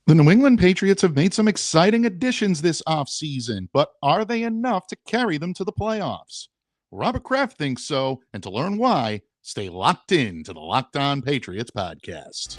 The New England Patriots have made some exciting additions this offseason, but are they enough to carry them to the playoffs? Robert Kraft thinks so, and to learn why, stay locked in to the Locked On Patriots podcast.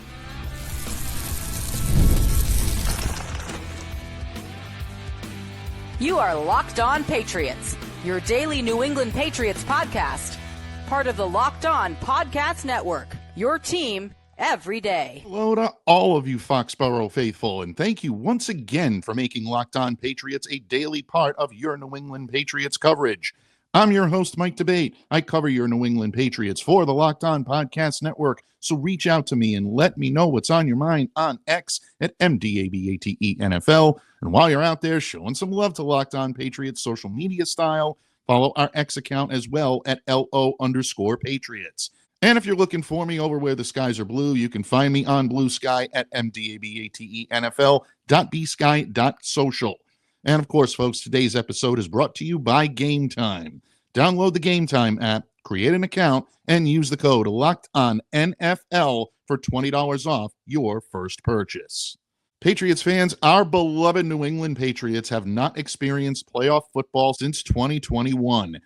You are Locked On Patriots, your daily New England Patriots podcast. Part of the Locked On Podcast Network, your team every day. Hello to all of you Foxborough faithful, and thank you once again for making Locked On Patriots a daily part of your New England Patriots coverage. I'm your host, Mike Debate. I cover your New England Patriots for the Locked On Podcast Network, so reach out to me and let me know what's on your mind on X at MDABATENFL. And while you're out there showing some love to Locked On Patriots social media style, follow our X account as well at LO_Patriots. And if you're looking for me over where the skies are blue, you can find me on Blue Sky at MDABATENFL.bsky.social. And of course, folks, today's episode is brought to you by Game Time. Download the Game Time app, create an account, and use the code LOCKEDONNFL for $20 off your first purchase. Patriots fans, our beloved New England Patriots have not experienced playoff football since 2021.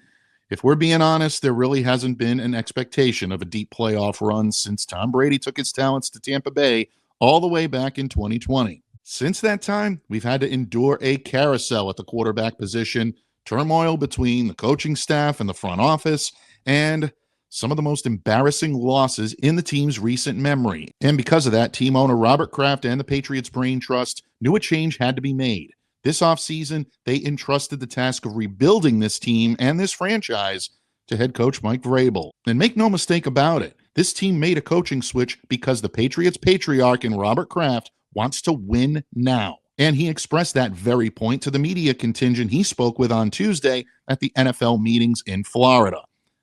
If we're being honest, there really hasn't been an expectation of a deep playoff run since Tom Brady took his talents to Tampa Bay all the way back in 2020. Since that time, we've had to endure a carousel at the quarterback position, turmoil between the coaching staff and the front office, and some of the most embarrassing losses in the team's recent memory. And because of that, team owner Robert Kraft and the Patriots Brain Trust knew a change had to be made. This offseason, they entrusted the task of rebuilding this team and this franchise to head coach Mike Vrabel. And make no mistake about it, this team made a coaching switch because the Patriots Patriarch in Robert Kraft wants to win now. And he expressed that very point to the media contingent he spoke with on Tuesday at the NFL meetings in Florida.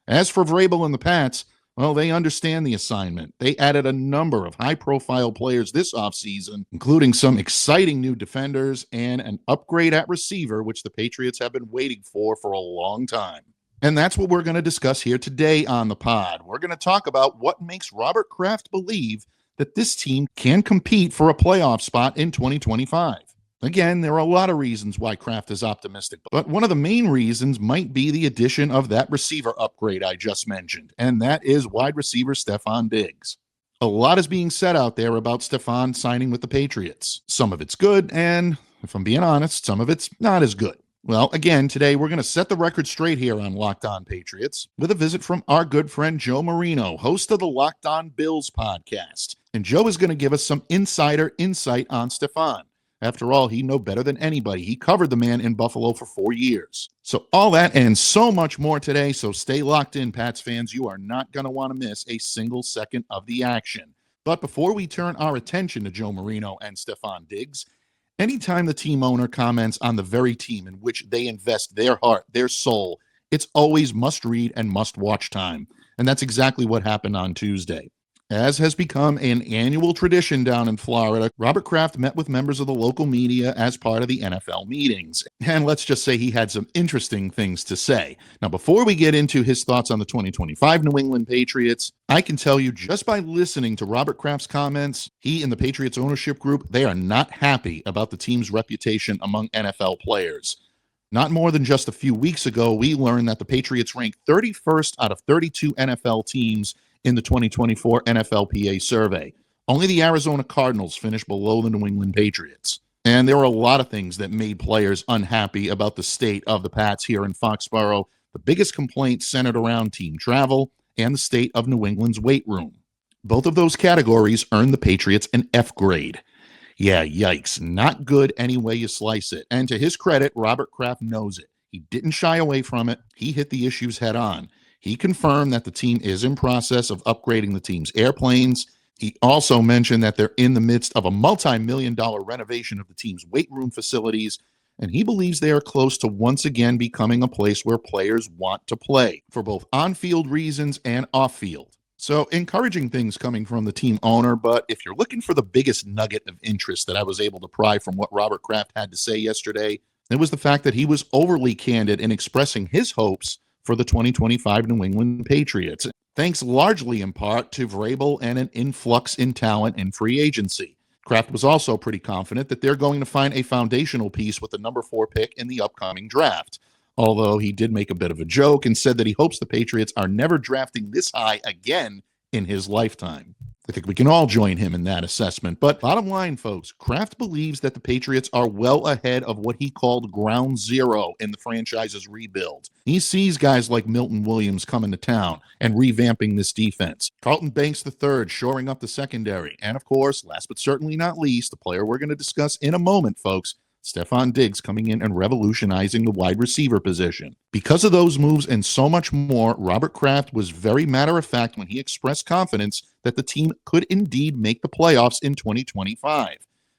As for Vrabel and the Pats, well, they understand the assignment. They added a number of high-profile players this offseason, including some exciting new defenders and an upgrade at receiver, which the Patriots have been waiting for a long time. And that's what we're going to discuss here today on the pod. We're going to talk about what makes Robert Kraft believe that this team can compete for a playoff spot in 2025. Again, there are a lot of reasons why Kraft is optimistic, but one of the main reasons might be the addition of that receiver upgrade I just mentioned, and that is wide receiver Stefon Diggs. A lot is being said out there about Stefon signing with the Patriots. Some of it's good, and if I'm being honest, some of it's not as good. Well, again, today we're going to set the record straight here on Locked On Patriots with a visit from our good friend Joe Marino, host of the Locked On Bills podcast. And Joe is going to give us some insider insight on Stefon. After all, he knows better than anybody. He covered the man in Buffalo for 4 years. So all that and so much more today. So stay locked in, Pats fans. You are not going to want to miss a single second of the action. But before we turn our attention to Joe Marino and Stefon Diggs, anytime the team owner comments on the very team in which they invest their heart, their soul, it's always must-read and must-watch time. And that's exactly what happened on Tuesday. As has become an annual tradition down in Florida, Robert Kraft met with members of the local media as part of the NFL meetings. And let's just say he had some interesting things to say. Now, before we get into his thoughts on the 2025 New England Patriots, I can tell you just by listening to Robert Kraft's comments, he and the Patriots ownership group, they are not happy about the team's reputation among NFL players. Not more than just a few weeks ago, we learned that the Patriots ranked 31st out of 32 NFL teams in the 2024 NFLPA survey. Only the Arizona Cardinals finished below the New England Patriots. And there were a lot of things that made players unhappy about the state of the Pats here in Foxborough. The biggest complaints centered around team travel and the state of New England's weight room. Both of those categories earned the Patriots an F grade. Yeah, yikes. Not good any way you slice it. And to his credit, Robert Kraft knows it. He didn't shy away from it. He hit the issues head on. He confirmed that the team is in process of upgrading the team's airplanes. He also mentioned that they're in the midst of a multi-million-dollar renovation of the team's weight room facilities, and he believes they are close to once again becoming a place where players want to play for both on-field reasons and off-field. So encouraging things coming from the team owner, but if you're looking for the biggest nugget of interest that I was able to pry from what Robert Kraft had to say yesterday, it was the fact that he was overly candid in expressing his hopes for the 2025 New England Patriots, thanks largely in part to Vrabel and an influx in talent in free agency. Kraft was also pretty confident that they're going to find a foundational piece with the number 4 pick in the upcoming draft. Although he did make a bit of a joke and said that he hopes the Patriots are never drafting this high again in his lifetime. I think we can all join him in that assessment. But bottom line, folks, Kraft believes that the Patriots are well ahead of what he called ground zero in the franchise's rebuild. He sees guys like Milton Williams coming to town and revamping this defense. Carlton Banks III shoring up the secondary. And of course, last but certainly not least, the player we're going to discuss in a moment, folks, Stefon Diggs coming in and revolutionizing the wide receiver position. Because of those moves and so much more, Robert Kraft was very matter-of-fact when he expressed confidence that the team could indeed make the playoffs in 2025.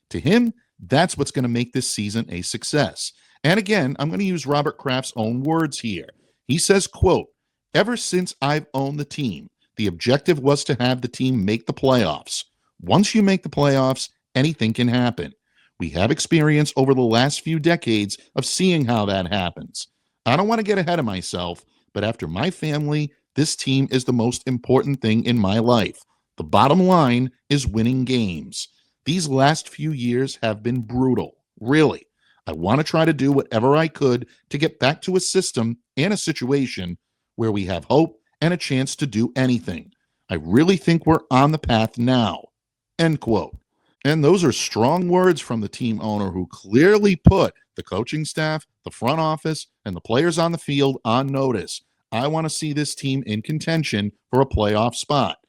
To him, that's what's going to make this season a success. And again, I'm going to use Robert Kraft's own words here. He says, quote, "Ever since I've owned the team, the objective was to have the team make the playoffs. Once you make the playoffs, anything can happen. We have experience over the last few decades of seeing how that happens. I don't want to get ahead of myself, but after my family, this team is the most important thing in my life. The bottom line is winning games. These last few years have been brutal, really. I want to try to do whatever I could to get back to a system and a situation where we have hope and a chance to do anything. I really think we're on the path now." End quote. And those are strong words from the team owner who clearly put the coaching staff, the front office, and the players on the field on notice. I want to see this team in contention for a playoff spot.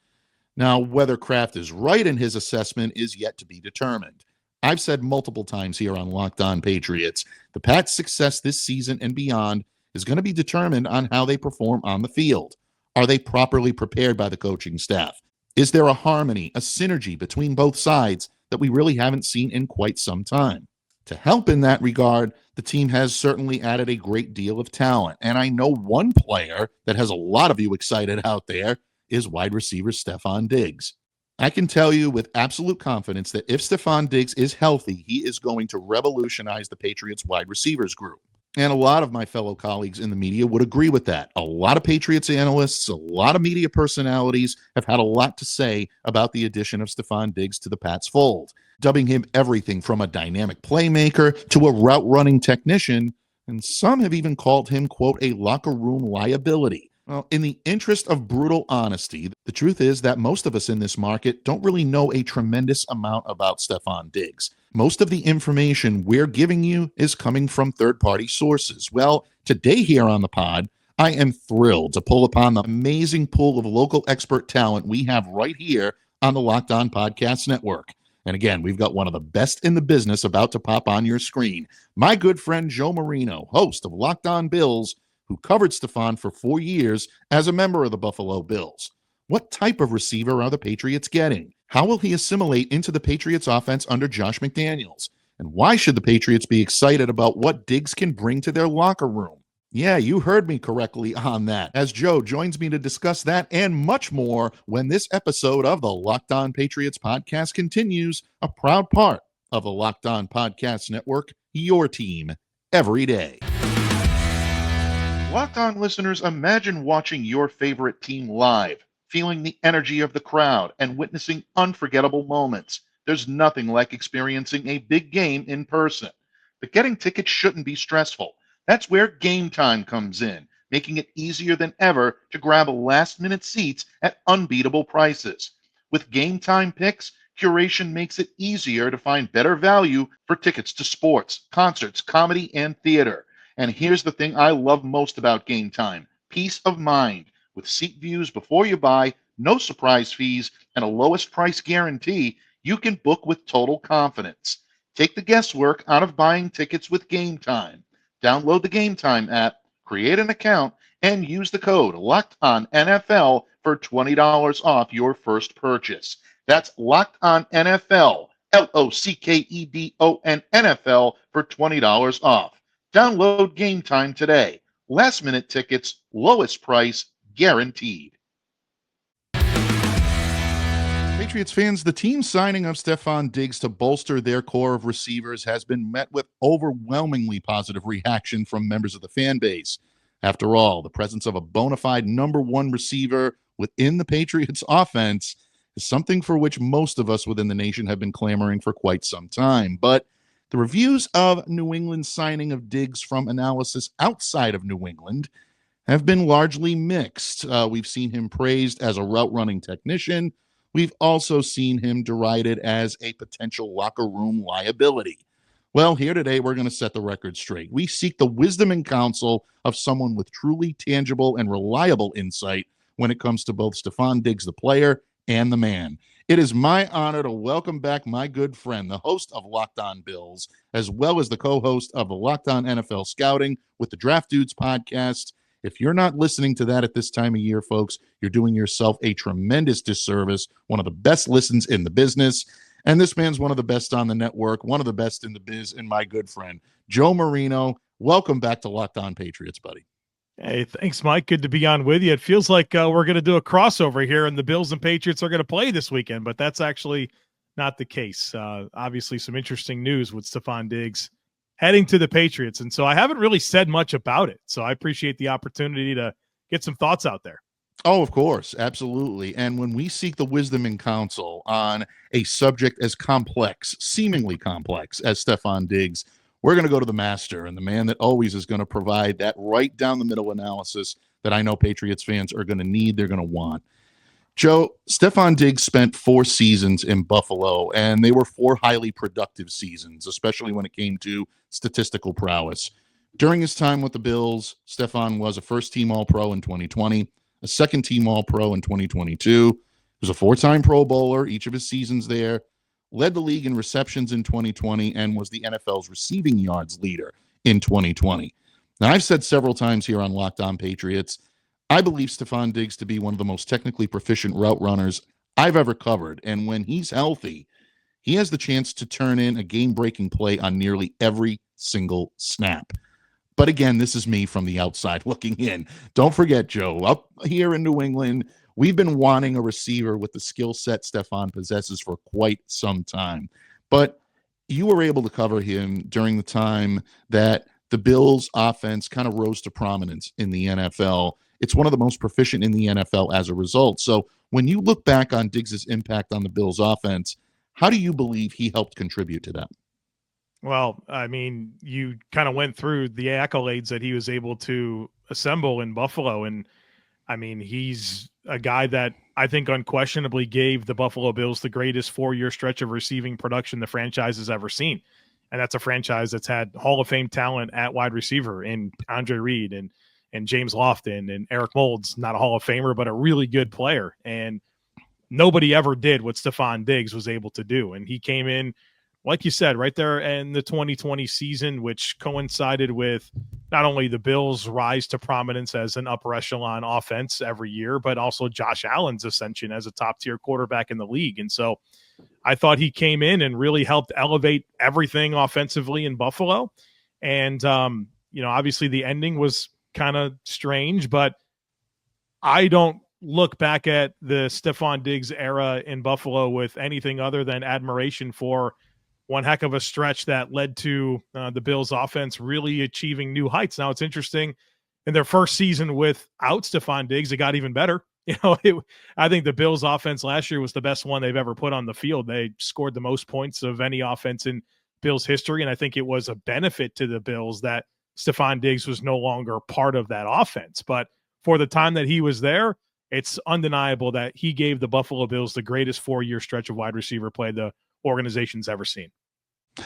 Now, whether Kraft is right in his assessment is yet to be determined. I've said multiple times here on Locked On Patriots, the Pats' success this season and beyond is going to be determined on how they perform on the field. Are they properly prepared by the coaching staff? Is there a harmony, a synergy between both sides that we really haven't seen in quite some time? To help in that regard, the team has certainly added a great deal of talent. And I know one player that has a lot of you excited out there is wide receiver Stefon Diggs. I can tell you with absolute confidence that if Stefon Diggs is healthy, he is going to revolutionize the Patriots wide receivers group. And a lot of my fellow colleagues in the media would agree with that. A lot of Patriots analysts, a lot of media personalities have had a lot to say about the addition of Stefon Diggs to the Pats fold, dubbing him everything from a dynamic playmaker to a route-running technician, and some have even called him, quote, a locker room liability. Well, in the interest of brutal honesty, the truth is that most of us in this market don't really know a tremendous amount about Stefon Diggs. Most of the information we're giving you is coming from third-party sources. Well, today here on the pod, I am thrilled to pull upon the amazing pool of local expert talent we have right here on the Locked On Podcast Network. And again, we've got one of the best in the business about to pop on your screen. My good friend Joe Marino, host of Locked On Bills, who covered Stefon for 4 years as a member of the Buffalo Bills. What type of receiver are the Patriots getting? How will he assimilate into the Patriots offense under Josh McDaniels? And why should the Patriots be excited about what Diggs can bring to their locker room? Yeah, you heard me correctly on that, as Joe joins me to discuss that and much more when this episode of the Locked On Patriots podcast continues, a proud part of the Locked On Podcast Network, your team every day. Locked On listeners, imagine watching your favorite team live, feeling the energy of the crowd, and witnessing unforgettable moments. There's nothing like experiencing a big game in person. But getting tickets shouldn't be stressful. That's where Game Time comes in, making it easier than ever to grab last-minute seats at unbeatable prices. With Game Time picks, curation makes it easier to find better value for tickets to sports, concerts, comedy, and theater. And here's the thing I love most about Game Time: peace of mind. With seat views before you buy, no surprise fees, and a lowest price guarantee, you can book with total confidence. Take the guesswork out of buying tickets with Game Time. Download the Game Time app, create an account, and use the code LOCKEDONNFL for $20 off your first purchase. That's LOCKEDONNFL, LOCKEDON NFL for $20 off. Download Game Time today. Last minute tickets, lowest price, guaranteed. Patriots fans, the team signing of Stefon Diggs to bolster their core of receivers has been met with overwhelmingly positive reaction from members of the fan base. After all, the presence of a bona fide number one receiver within the Patriots offense is something for which most of us within the nation have been clamoring for quite some time. But the reviews of New England's signing of Diggs from analysis outside of New England have been largely mixed. We've seen him praised as a route running technician. We've also seen him derided as a potential locker room liability. Well, here today, we're going to set the record straight. We seek the wisdom and counsel of someone with truly tangible and reliable insight when it comes to both Stefon Diggs, the player, and the man. It is my honor to welcome back my good friend, the host of Locked On Bills, as well as the co-host of the Locked On NFL Scouting with the Draft Dudes podcast. If you're not listening to that at this time of year, folks, you're doing yourself a tremendous disservice. One of the best listens in the business. And this man's one of the best on the network, one of the best in the biz, and my good friend, Joe Marino. Welcome back to Locked On Patriots, buddy. Hey, thanks, Mike. Good to be on with you. It feels like we're going to do a crossover here, and the Bills and Patriots are going to play this weekend, but that's actually not the case. Obviously, some interesting news with Stefon Diggs heading to the Patriots. And so I haven't really said much about it. So I appreciate the opportunity to get some thoughts out there. Oh, of course. Absolutely. And when we seek the wisdom and counsel on a subject as complex, seemingly complex as Stefon Diggs, we're going to go to the master and the man that always is going to provide that right down the middle analysis that I know Patriots fans are going to need, they're going to want. Joe, Stefon Diggs spent 4 seasons in Buffalo, and they were 4 highly productive seasons, especially when it came to statistical prowess. During his time with the Bills, Stefon was a first-team All-Pro in 2020, a second-team All-Pro in 2022. He was a 4-time Pro Bowler each of his seasons there, led the league in receptions in 2020, and was the NFL's receiving yards leader in 2020. Now, I've said several times here on Locked On Patriots, I believe Stefon Diggs to be one of the most technically proficient route runners I've ever covered. And when he's healthy, he has the chance to turn in a game-breaking play on nearly every single snap. But again, this is me from the outside looking in. Don't forget, Joe, up here in New England, we've been wanting a receiver with the skill set Stefon possesses for quite some time. But you were able to cover him during the time that the Bills' offense kind of rose to prominence in the NFL. It's one of the most proficient in the NFL as a result. So when you look back on Diggs' impact on the Bills' offense, how do you believe he helped contribute to that? Well, I mean, you kind of went through the accolades that he was able to assemble in Buffalo. And I mean, he's a guy that I think unquestionably gave the Buffalo Bills the greatest 4-year stretch of receiving production the franchise has ever seen. And that's a franchise that's had Hall of Fame talent at wide receiver in Andre Reed and James Lofton and Eric Moulds, not a Hall of Famer, but a really good player. And nobody ever did what Stefon Diggs was able to do. And he came in, like you said, right there in the 2020 season, which coincided with not only the Bills' rise to prominence as an upper echelon offense every year, but also Josh Allen's ascension as a top-tier quarterback in the league. And so I thought he came in and really helped elevate everything offensively in Buffalo. And, obviously the ending was kind of strange, but I don't look back at the Stefon Diggs era in Buffalo with anything other than admiration for one heck of a stretch that led to the Bills offense really achieving new heights. Now it's interesting, in their first season without Stefon Diggs, it got even better. I think the Bills offense last year was the best one they've ever put on the field. They scored the most points of any offense in Bills history. And I think it was a benefit to the Bills that Stefon Diggs was no longer part of that offense. But for the time that he was there, it's undeniable that he gave the Buffalo Bills the greatest 4-year stretch of wide receiver play the organization's ever seen.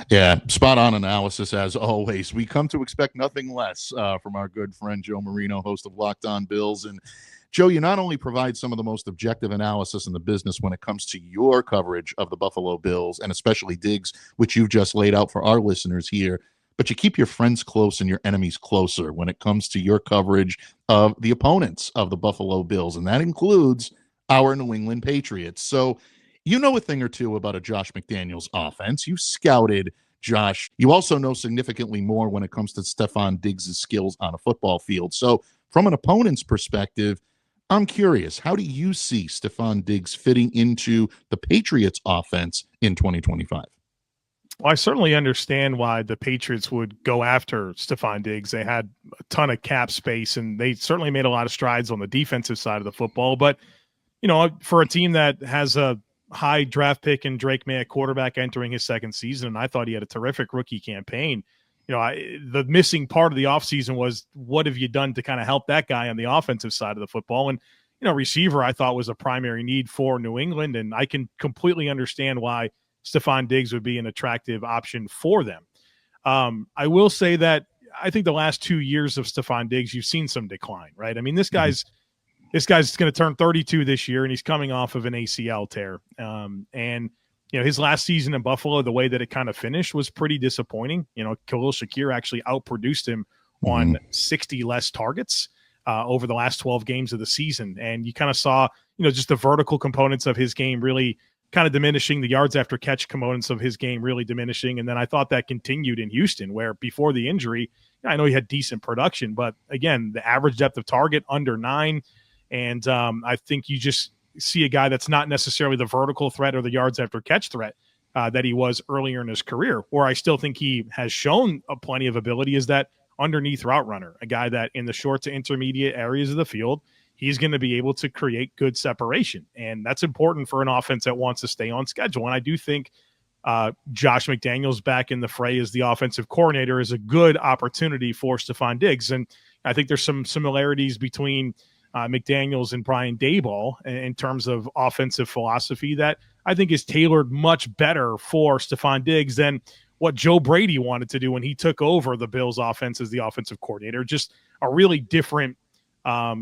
Yeah, spot on analysis as always. We come to expect nothing less from our good friend Joe Marino, host of Locked On Bills. And Joe, you not only provide some of the most objective analysis in the business when it comes to your coverage of the Buffalo Bills, and especially Diggs, which you've just laid out for our listeners here, but you keep your friends close and your enemies closer when it comes to your coverage of the opponents of the Buffalo Bills, and that includes our New England Patriots. So you know a thing or two about a Josh McDaniels offense. You scouted Josh. You also know significantly more when it comes to Stefon Diggs' skills on a football field. So from an opponent's perspective, I'm curious, how do you see Stefon Diggs fitting into the Patriots offense in 2025? Well, I certainly understand why the Patriots would go after Stefon Diggs. They had a ton of cap space, and they certainly made a lot of strides on the defensive side of the football. But for a team that has a high draft pick and Drake May at quarterback entering his second season, and I thought he had a terrific rookie campaign. The missing part of the offseason was what have you done to kind of help that guy on the offensive side of the football? And, receiver I thought was a primary need for New England, and I can completely understand why Stefon Diggs would be an attractive option for them. I will say that I think the last 2 years of Stefon Diggs, you've seen some decline, right? I mean, this guy's going to turn 32 this year, and he's coming off of an ACL tear. And his last season in Buffalo, the way that it kind of finished was pretty disappointing. Khalil Shakir actually outproduced him on 60 less targets over the last 12 games of the season. And you kind of saw, just the vertical components of his game really kind of diminishing, the yards after catch components of his game really diminishing. And then I thought that continued in Houston, where before the injury, I know he had decent production, but again, the average depth of target under 9. And I think you just see a guy that's not necessarily the vertical threat or the yards after catch threat that he was earlier in his career. Where I still think he has shown plenty of ability is that underneath route runner, a guy that in the short to intermediate areas of the field, he's going to be able to create good separation. And that's important for an offense that wants to stay on schedule. And I do think Josh McDaniels back in the fray as the offensive coordinator is a good opportunity for Stefon Diggs. And I think there's some similarities between McDaniels and Brian Daboll in terms of offensive philosophy that I think is tailored much better for Stefon Diggs than what Joe Brady wanted to do when he took over the Bills offense as the offensive coordinator. Just a really different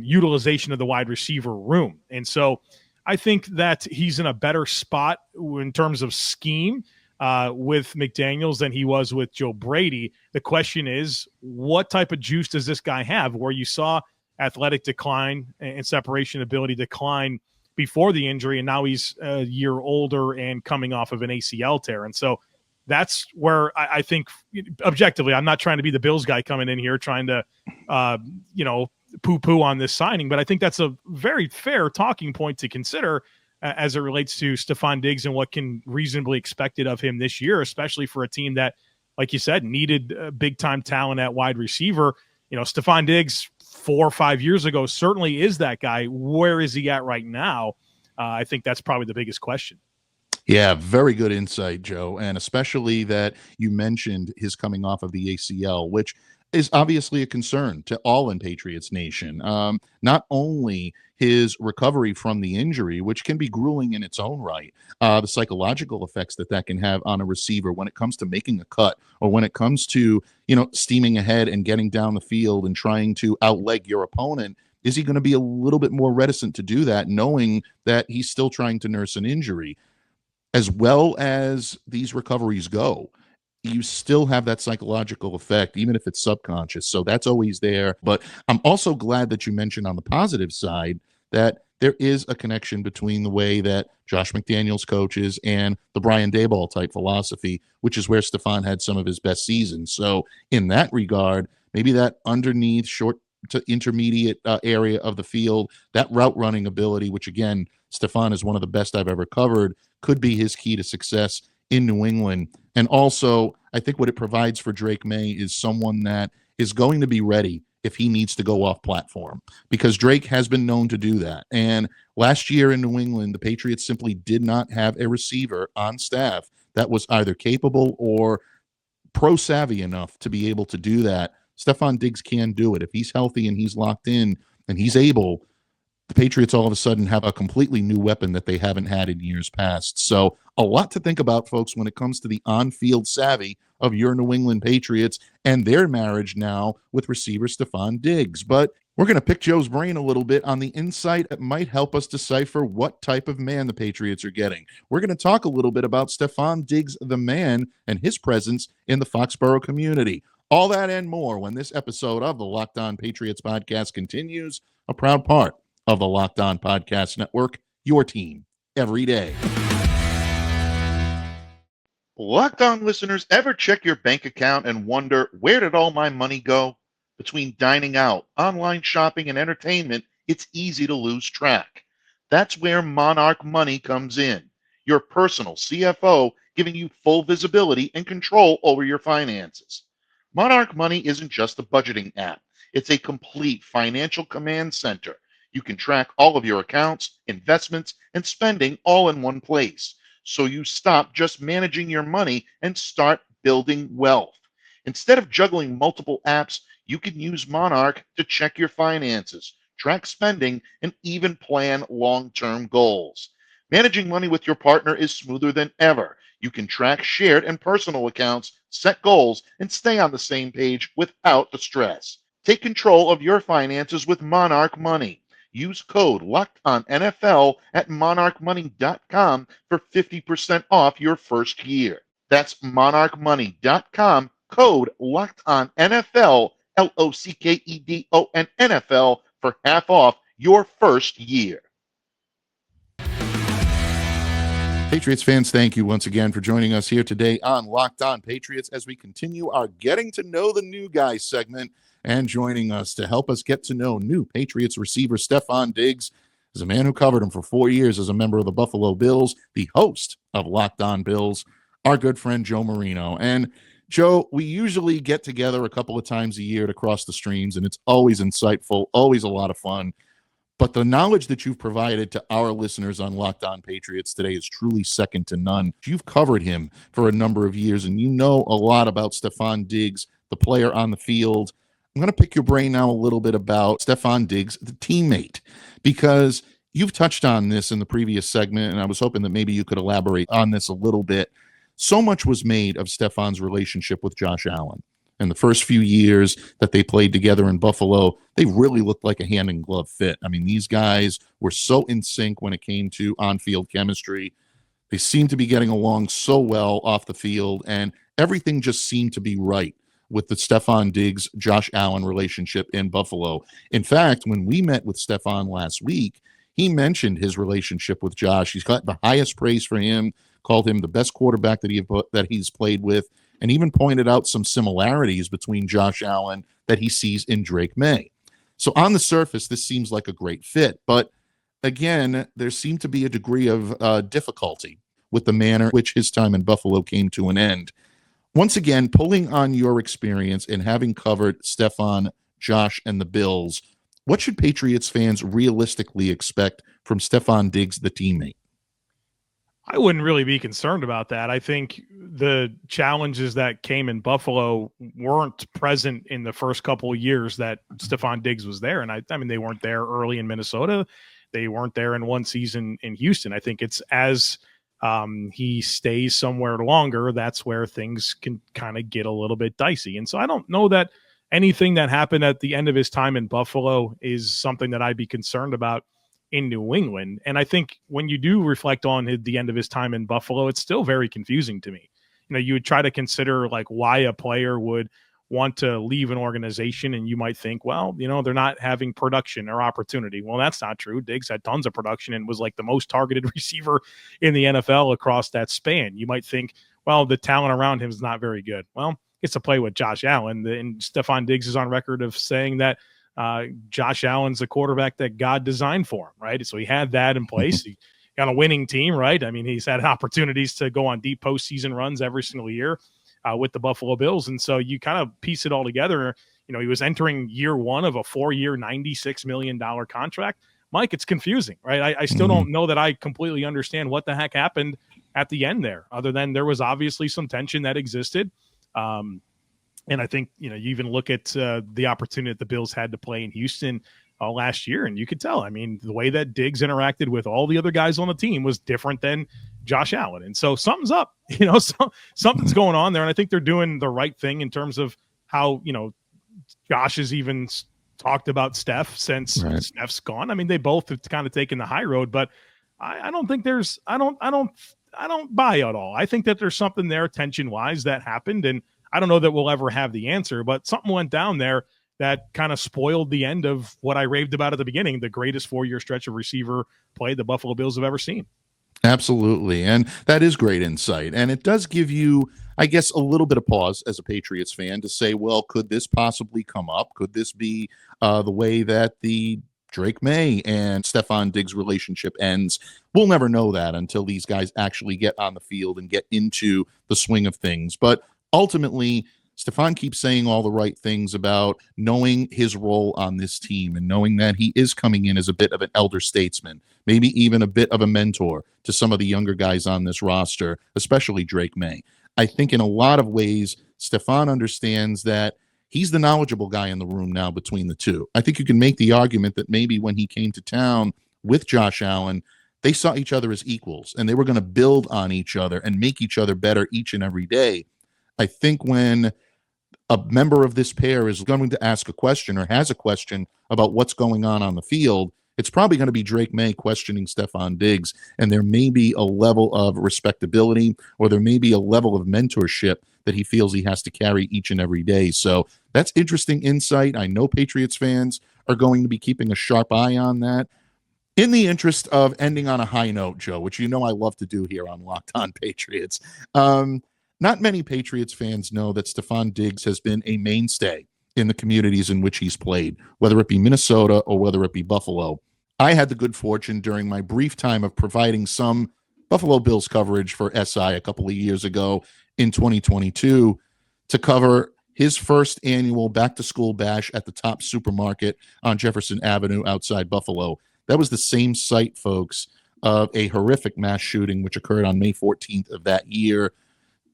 utilization of the wide receiver room. And so I think that he's in a better spot in terms of scheme with McDaniels than he was with Joe Brady. The question is, what type of juice does this guy have where you saw athletic decline and separation ability decline before the injury, and now he's a year older and coming off of an ACL tear. And so that's where I think, objectively, I'm not trying to be the Bills guy coming in here trying to, poo-poo on this signing, but I think that's a very fair talking point to consider as it relates to Stefon Diggs and what can reasonably expected of him this year, especially for a team that, like you said, needed big-time talent at wide receiver. Stefon Diggs 4 or 5 years ago certainly is that guy. Where is he at right now? I think that's probably the biggest question. Yeah, very good insight, Joe. And especially that you mentioned his coming off of the ACL, which is obviously a concern to all in Patriots Nation. Not only his recovery from the injury, which can be grueling in its own right, the psychological effects that can have on a receiver when it comes to making a cut or when it comes to, steaming ahead and getting down the field and trying to outleg your opponent. Is he going to be a little bit more reticent to do that, knowing that he's still trying to nurse an injury? As well as these recoveries go, you still have that psychological effect, even if it's subconscious. So that's always there. But I'm also glad that you mentioned on the positive side that there is a connection between the way that Josh McDaniels coaches and the Brian Daboll type philosophy, which is where Stefon had some of his best seasons. So in that regard, maybe that underneath short to intermediate area of the field, that route running ability, which again, Stefon is one of the best I've ever covered, could be his key to success in New England. And also, I think what it provides for Drake May is someone that is going to be ready if he needs to go off platform, because Drake has been known to do that. And last year in New England, the Patriots simply did not have a receiver on staff that was either capable or pro savvy enough to be able to do that. Stefon Diggs can do it. If he's healthy and he's locked in and he's able, the Patriots all of a sudden have a completely new weapon that they haven't had in years past. So a lot to think about, folks, when it comes to the on-field savvy of your New England Patriots and their marriage now with receiver Stefon Diggs. But we're going to pick Joe's brain a little bit on the insight that might help us decipher what type of man the Patriots are getting. We're going to talk a little bit about Stefon Diggs, the man, and his presence in the Foxborough community. All that and more when this episode of the Locked On Patriots podcast continues, a proud part of the Locked On Podcast Network, your team every day. Locked On listeners, ever check your bank account and wonder, where did all my money go? Between dining out, online shopping, and entertainment, it's easy to lose track. That's where Monarch Money comes in, your personal CFO giving you full visibility and control over your finances. Monarch Money isn't just a budgeting app. It's a complete financial command center. You can track all of your accounts, investments, and spending all in one place. So you stop just managing your money and start building wealth. Instead of juggling multiple apps, you can use Monarch to check your finances, track spending, and even plan long-term goals. Managing money with your partner is smoother than ever. You can track shared and personal accounts, set goals, and stay on the same page without the stress. Take control of your finances with Monarch Money. Use code LOCKEDONNFL at monarchmoney.com for 50% off your first year. That's monarchmoney.com, code LOCKEDONNFL, LOCKEDON for half off your first year. Patriots fans, thank you once again for joining us here today on Locked On Patriots as we continue our Getting to Know the New Guy segment. And joining us to help us get to know new Patriots receiver Stefon Diggs is a man who covered him for 4 years as a member of the Buffalo Bills, the host of Locked On Bills, our good friend Joe Marino. And Joe, we usually get together a couple of times a year to cross the streams, and it's always insightful, always a lot of fun. But the knowledge that you've provided to our listeners on Locked On Patriots today is truly second to none. You've covered him for a number of years, and you know a lot about Stefon Diggs, the player on the field. I'm going to pick your brain now a little bit about Stefon Diggs, the teammate, because you've touched on this in the previous segment, and I was hoping that maybe you could elaborate on this a little bit. So much was made of Stefon's relationship with Josh Allen. And the first few years that they played together in Buffalo, they really looked like a hand-in-glove fit. I mean, these guys were so in sync when it came to on-field chemistry. They seemed to be getting along so well off the field, and everything just seemed to be right with the Stefon Diggs, Josh Allen relationship in Buffalo. In fact, when we met with Stefon last week, he mentioned his relationship with Josh. He's got the highest praise for him, called him the best quarterback that he's played with, and even pointed out some similarities between Josh Allen that he sees in Drake May. So on the surface, this seems like a great fit. But again, there seemed to be a degree of difficulty with the manner in which his time in Buffalo came to an end. Once again, pulling on your experience and having covered Stefon, Josh, and the Bills, what should Patriots fans realistically expect from Stefon Diggs, the teammate? I wouldn't really be concerned about that. I think the challenges that came in Buffalo weren't present in the first couple of years that Stefon Diggs was there. And I mean, they weren't there early in Minnesota. They weren't there in one season in Houston. I think it's as he stays somewhere longer, that's where things can kind of get a little bit dicey. And so I don't know that anything that happened at the end of his time in Buffalo is something that I'd be concerned about in New England. And I think when you do reflect on the end of his time in Buffalo, it's still very confusing to me. You know, you would try to consider like why a player would want to leave an organization, and you might think, well, you know, they're not having production or opportunity. Well, that's not true. Diggs had tons of production and was like the most targeted receiver in the NFL across that span. You might think, well, the talent around him is not very good. Well, it's a play with Josh Allen, and Stefon Diggs is on record of saying that Josh Allen's a quarterback that God designed for him, right? So he had that in place. He got a winning team, right? I mean, he's had opportunities to go on deep postseason runs every single year with the Buffalo Bills. And so you kind of piece it all together. You know, he was entering year one of a 4-year, $96 million contract. Mike, it's confusing, right? I still don't know that I completely understand what the heck happened at the end there, other than there was obviously some tension that existed. And I think, you know, you even look at the opportunity that the Bills had to play in Houston last year, and you could tell, I mean, the way that Diggs interacted with all the other guys on the team was different than Josh Allen. And so something's up, you know, something's going on there. And I think they're doing the right thing in terms of how, you know, Josh has even talked about Steph since Steph's gone. I mean, they both have kind of taken the high road, but I don't think I don't buy at all. I think that there's something there tension wise that happened. And I don't know that we'll ever have the answer, but something went down there that kind of spoiled the end of what I raved about at the beginning, the greatest 4-year stretch of receiver play the Buffalo Bills have ever seen. Absolutely. And that is great insight. And it does give you, I guess, a little bit of pause as a Patriots fan to say, well, could this possibly come up? Could this be the way that the Drake May and Stefon Diggs relationship ends? We'll never know that until these guys actually get on the field and get into the swing of things. But ultimately, Stefon keeps saying all the right things about knowing his role on this team and knowing that he is coming in as a bit of an elder statesman, maybe even a bit of a mentor to some of the younger guys on this roster, especially Drake May. I think in a lot of ways, Stefon understands that he's the knowledgeable guy in the room now between the two. I think you can make the argument that maybe when he came to town with Josh Allen, they saw each other as equals and they were going to build on each other and make each other better each and every day. I think when a member of this pair is going to ask a question or has a question about what's going on the field, it's probably going to be Drake May questioning Stefon Diggs, and there may be a level of respectability or there may be a level of mentorship that he feels he has to carry each and every day. So that's interesting insight. I know Patriots fans are going to be keeping a sharp eye on that. In the interest of ending on a high note, Joe, which you know I love to do here on Locked On Patriots, not many Patriots fans know that Stefon Diggs has been a mainstay in the communities in which he's played, whether it be Minnesota or whether it be Buffalo. I had the good fortune during my brief time of providing some Buffalo Bills coverage for SI a couple of years ago in 2022 to cover his first annual back-to-school bash at the Top Supermarket on Jefferson Avenue outside Buffalo. That was the same site, folks, of a horrific mass shooting which occurred on May 14th of that year.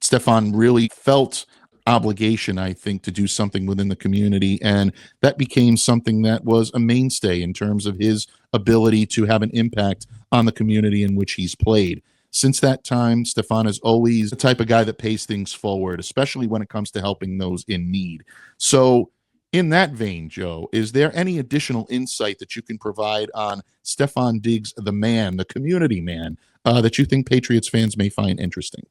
Stefon really felt obligation, I think, to do something within the community, and that became something that was a mainstay in terms of his ability to have an impact on the community in which he's played. Since that time, Stefon is always the type of guy that pays things forward, especially when it comes to helping those in need. So in that vein, Joe, is there any additional insight that you can provide on Stefon Diggs, the man, the community man, that you think Patriots fans may find interesting?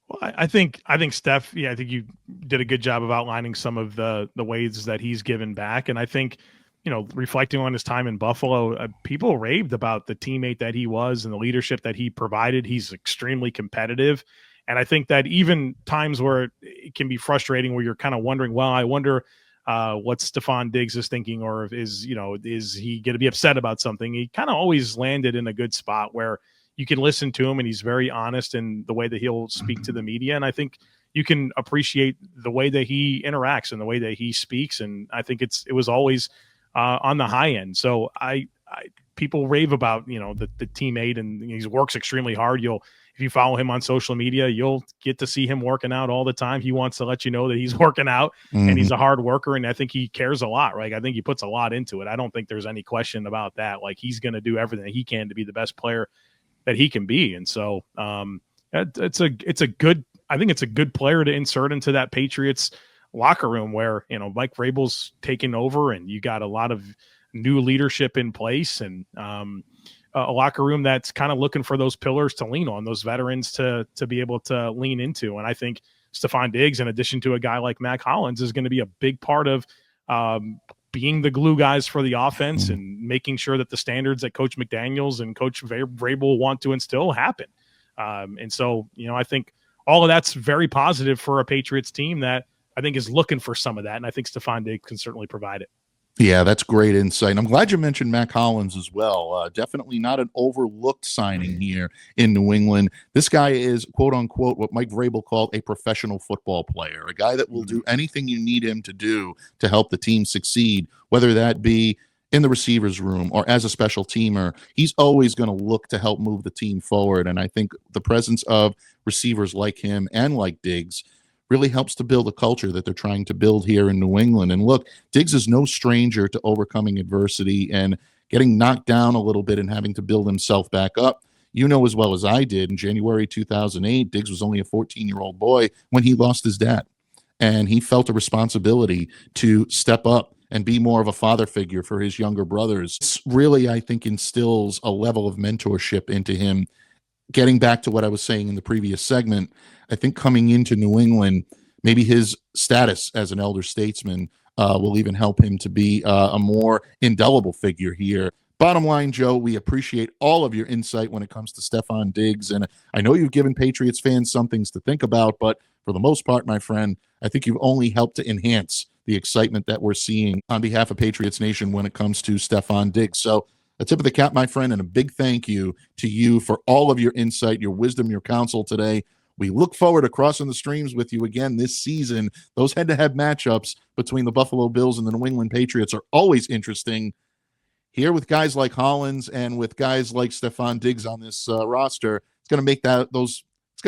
Well, I think Steph, yeah, I think you did a good job of outlining some of the ways that he's given back. And I think, you know, reflecting on his time in Buffalo, people raved about the teammate that he was and the leadership that he provided. He's extremely competitive. And I think that even times where it can be frustrating, where you're kind of wondering, well, I wonder what Stefon Diggs is thinking, or is he going to be upset about something? He kind of always landed in a good spot where you can listen to him and he's very honest in the way that he'll speak to the media. And I think you can appreciate the way that he interacts and the way that he speaks. And I think it was always on the high end. So people rave about, you know, the teammate, and he works extremely hard. If you follow him on social media, you'll get to see him working out all the time. He wants to let you know that he's working out and he's a hard worker. And I think he cares a lot, right? I think he puts a lot into it. I don't think there's any question about that. Like, he's going to do everything he can to be the best player that he can be. And so it's a good player to insert into that Patriots locker room where, you know, Mike Vrabel's taking over and you got a lot of new leadership in place, and a locker room that's kind of looking for those pillars to lean on, those veterans to be able to lean into. And I think Stefon Diggs, in addition to a guy like Mac Hollins, is going to be a big part of being the glue guys for the offense and making sure that the standards that Coach McDaniels and Coach Vrabel want to instill happen. And so, you know, I think all of that's very positive for a Patriots team that I think is looking for some of that. And I think Stefon Diggs can certainly provide it. Yeah, that's great insight. I'm glad you mentioned Mac Hollins as well. Definitely not an overlooked signing here in New England. This guy is, quote unquote, what Mike Vrabel called a professional football player, a guy that will do anything you need him to do to help the team succeed, whether that be in the receivers room or as a special teamer. He's always going to look to help move the team forward. And I think the presence of receivers like him and like Diggs really helps to build a culture that they're trying to build here in New England. And look, Diggs is no stranger to overcoming adversity and getting knocked down a little bit and having to build himself back up. You know as well as I did, in January 2008, Diggs was only a 14-year-old boy when he lost his dad. And he felt a responsibility to step up and be more of a father figure for his younger brothers. This really, I think, instills a level of mentorship into him. Getting back to what I was saying in the previous segment, I think coming into New England, maybe his status as an elder statesman will even help him to be a more indelible figure here. Bottom line, Joe, we appreciate all of your insight when it comes to Stefon Diggs. And I know you've given Patriots fans some things to think about, but for the most part, my friend, I think you've only helped to enhance the excitement that we're seeing on behalf of Patriots Nation when it comes to Stefon Diggs. So a tip of the cap, my friend, and a big thank you to you for all of your insight, your wisdom, your counsel today. We look forward to crossing the streams with you again this season. Those head-to-head matchups between the Buffalo Bills and the New England Patriots are always interesting. Here with guys like Hollins and with guys like Stefon Diggs on this roster, it's going to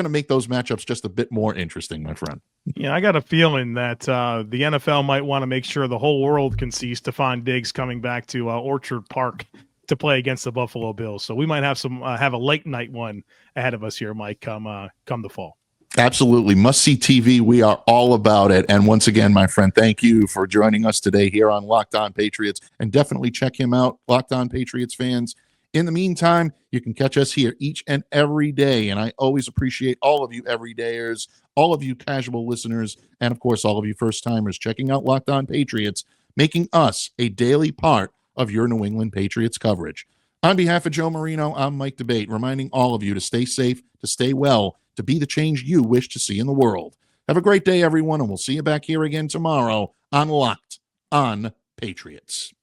make those matchups just a bit more interesting, my friend. Yeah, I got a feeling that the NFL might want to make sure the whole world can see Stefon Diggs coming back to Orchard Park to play against the Buffalo Bills. So we might have have a late night one ahead of us here, Mike, come the fall. Absolutely. Must-see TV. We are all about it. And once again, my friend, thank you for joining us today here on Locked On Patriots. And definitely check him out, Locked On Patriots fans. In the meantime, you can catch us here each and every day. And I always appreciate all of you everydayers, all of you casual listeners, and of course, all of you first-timers checking out Locked On Patriots, making us a daily part of your New England Patriots coverage. On behalf of Joe Marino, I'm Mike Debate, reminding all of you to stay safe, to stay well, to be the change you wish to see in the world. Have a great day, everyone, and we'll see you back here again tomorrow on Locked On Patriots.